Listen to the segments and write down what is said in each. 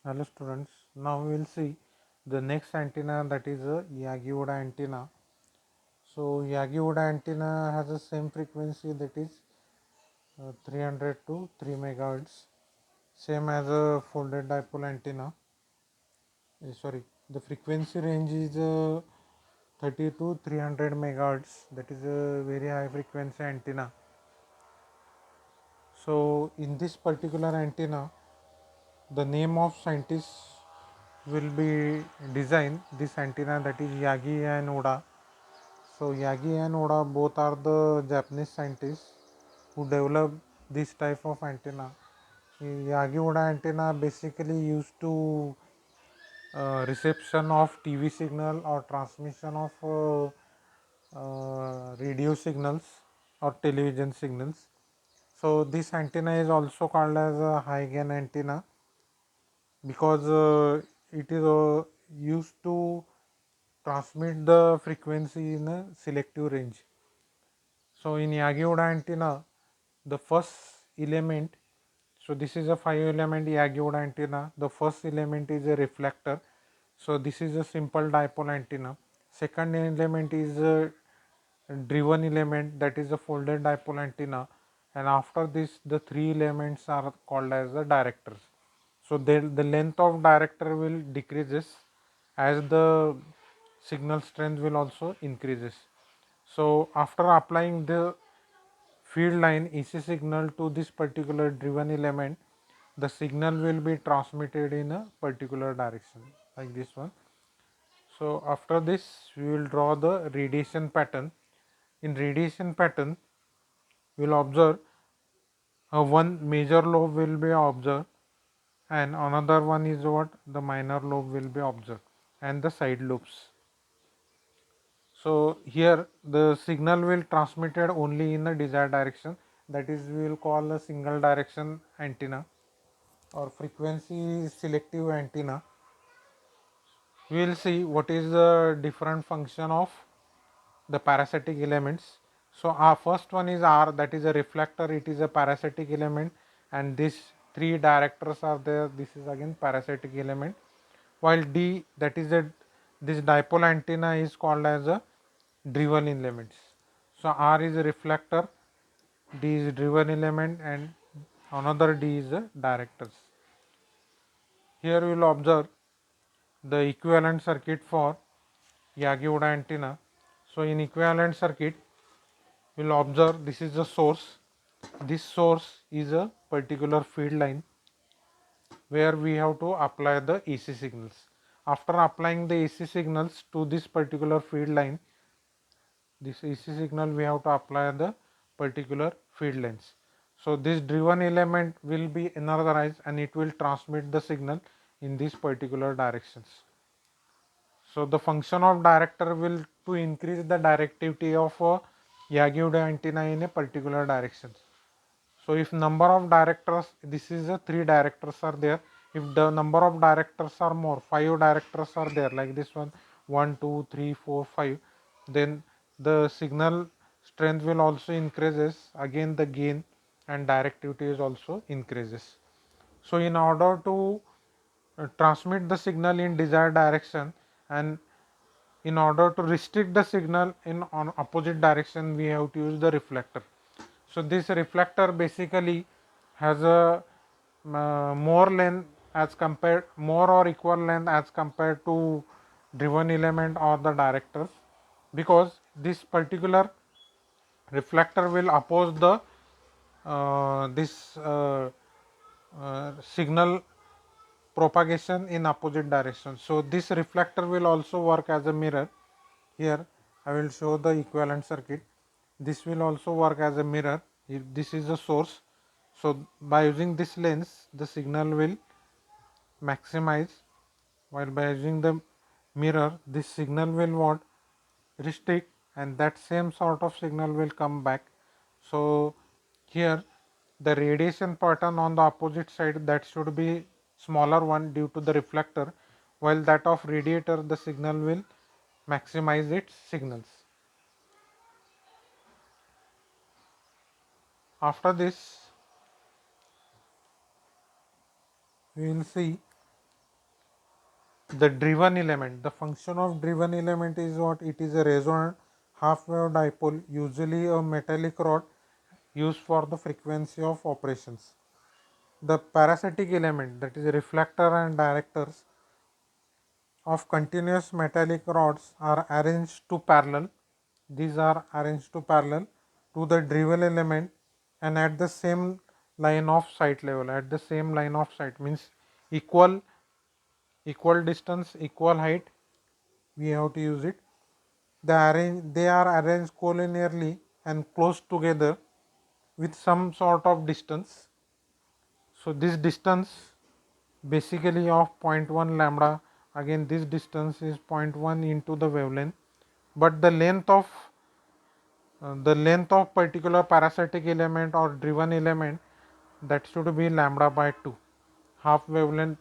Hello students, now we will see the next antenna, that is a Yagi-Uda antenna. So Yagi-Uda antenna has the same frequency, that is 300 to 3 megahertz, same as a folded dipole antenna. Sorry, the frequency range is 30 to 300 megahertz, that is a very high frequency antenna. So in this particular antenna, the name of scientists will be design this antenna, that is Yagi and Uda. So Yagi and Oda both are the Japanese scientists who developed this type of antenna. Yagi Oda antenna basically used to reception of TV signal or transmission of radio signals or television signals. So this antenna is also called as a high gain antenna because it is used to transmit the frequency in a selective range. So in Yagi-Uda antenna, the first element, so this is a 5 element Yagi-Uda antenna. The first element is a reflector. So this is a simple dipole antenna. Second element is a driven element, that is a folded dipole antenna. And after this, the three elements are called as the directors. So the length of director will decreases as the signal strength will also increases. So after applying the field line AC signal to this particular driven element, the signal will be transmitted in a particular direction like this one. So after this, we will draw the radiation pattern. In radiation pattern, we will observe one major lobe will be observed and another one is what, the minor lobe will be observed and the side lobes. So here the signal will transmitted only in the desired direction, that is we will call a single direction antenna or frequency selective antenna. We will see what is the different function of the parasitic elements. So our first one is R, that is a reflector, it is a parasitic element, and these three directors are there, this is again parasitic element, while D, that is a this dipole antenna is called as a driven elements. So R is a reflector, D is driven element, and another D is the directors. Here we will observe the equivalent circuit for Yagi-Uda antenna. So in equivalent circuit, we will observe this is the source. This source is a particular field line where we have to apply the AC signals. After applying the AC signals to this particular field line, this AC signal we have to apply the particular field lines. So this driven element will be energized and it will transmit the signal in these particular directions. So the function of director will to increase the directivity of a Yagi-Uda antenna in a particular direction. So if number of directors, this is a 3 directors are there. If the number of directors are more, 5 directors are there like this one, 1, 2, 3, 4, 5, then the signal strength will also increases, again the gain and directivity is also increases. So in order to transmit the signal in desired direction and in order to restrict the signal in on opposite direction, we have to use the reflector. So this reflector basically has a more length as compared, more or equal length as compared to driven element or the directors, because this particular reflector will oppose the this signal propagation in opposite direction. So this reflector will also work as a mirror. Here I will show the equivalent circuit. This will also work as a mirror. If this is the source, so by using this lens the signal will maximize, while by using the mirror this signal will what, restrict, and that same sort of signal will come back. So here the radiation pattern on the opposite side, that should be smaller one due to the reflector, while that of radiator the signal will maximize its signals. After this we will see The driven element, the function of driven element is what? It is a resonant half wave dipole, usually a metallic rod used for the frequency of operations. The parasitic element, that is reflector and directors of continuous metallic rods, are arranged to parallel. These are arranged to parallel to the driven element and at the same line of sight level. At the same line of sight means equal distance, equal height, we have to use it. They are arranged collinearly and close together with some sort of distance. So this distance basically of 0.1 lambda, again this distance is 0.1 into the wavelength, but the length of particular parasitic element or driven element, that should be lambda by 2. Half wavelength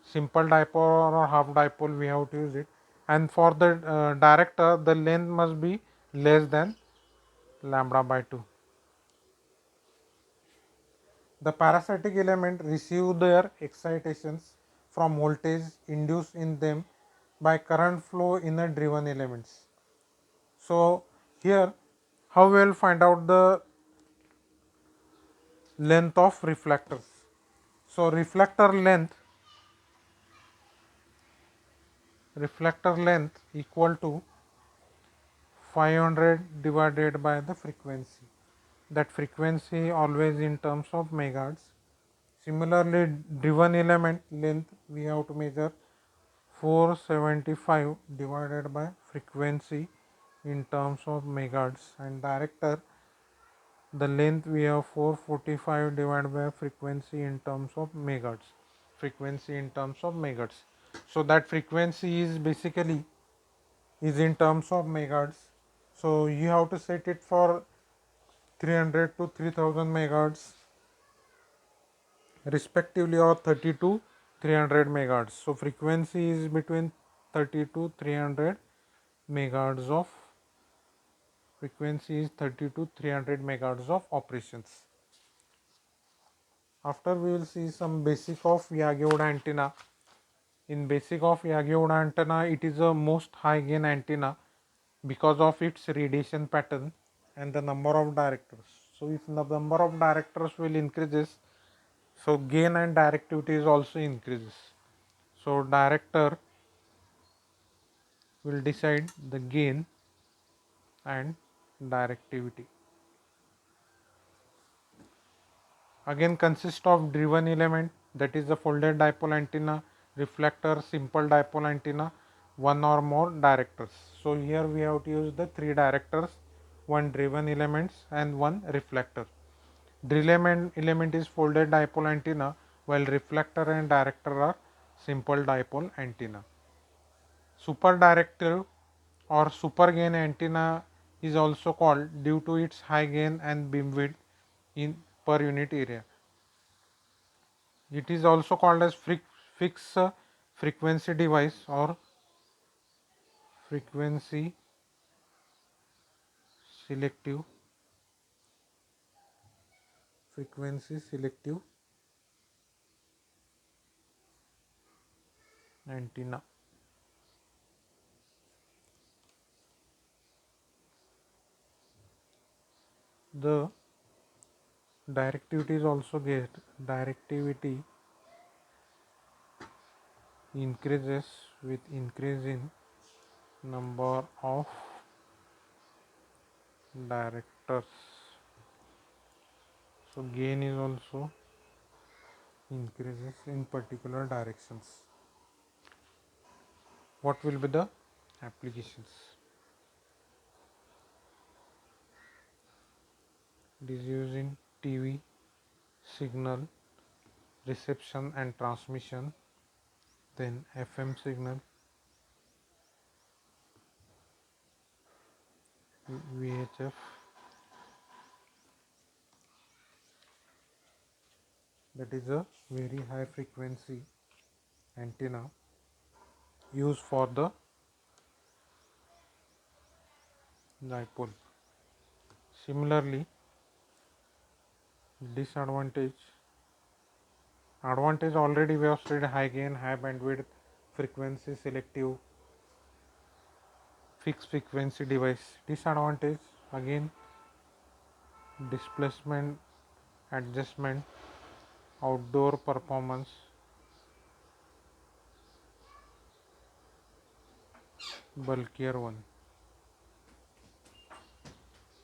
simple dipole or half dipole, we have to use it. And for the director, the length must be less than lambda by 2. The parasitic element receive their excitations from voltage induced in them by current flow in the driven elements. So here, how we will find out the length of reflectors? So reflector length equal to 500 divided by the frequency. That frequency always in terms of megahertz. Similarly, driven element length we have to measure 475 divided by frequency in terms of megahertz, and director the length we have 445 divided by frequency in terms of megahertz. So that frequency is basically is in terms of megahertz. So you have to set it for 300 to 3000 megahertz respectively, or 30 to 300 megahertz. So frequency is between 30 to 300 megahertz of operations. After we will see some basic of Yagi-Uda antenna. In basic of Yagi-Uda antenna, it is a most high gain antenna because of its radiation pattern and the number of directors. So if the number of directors will increases, so gain and directivity is also increases. So director will decide the gain and directivity. Again consist of driven element, that is the folded dipole antenna, reflector, simple dipole antenna, one or more directors. So here we have to use the 3 directors, 1 driven elements and 1 reflector. Driven element is folded dipole antenna, while reflector and director are simple dipole antenna. Super directive or super gain antenna is also called due to its high gain and beam width in per unit area. It is also called as fixed frequency device or frequency selective antenna. The directivity is also get directivity increases with increase in number of directors. So gain is also increases in particular directions. What will be the applications? It is used in TV signal reception and transmission, then FM signal, VHF, that is a very high frequency antenna used for the dipole. Similarly, advantage already we have studied: high gain, high bandwidth, frequency selective fixed frequency device. Disadvantage again, displacement adjustment, outdoor performance, bulkier one.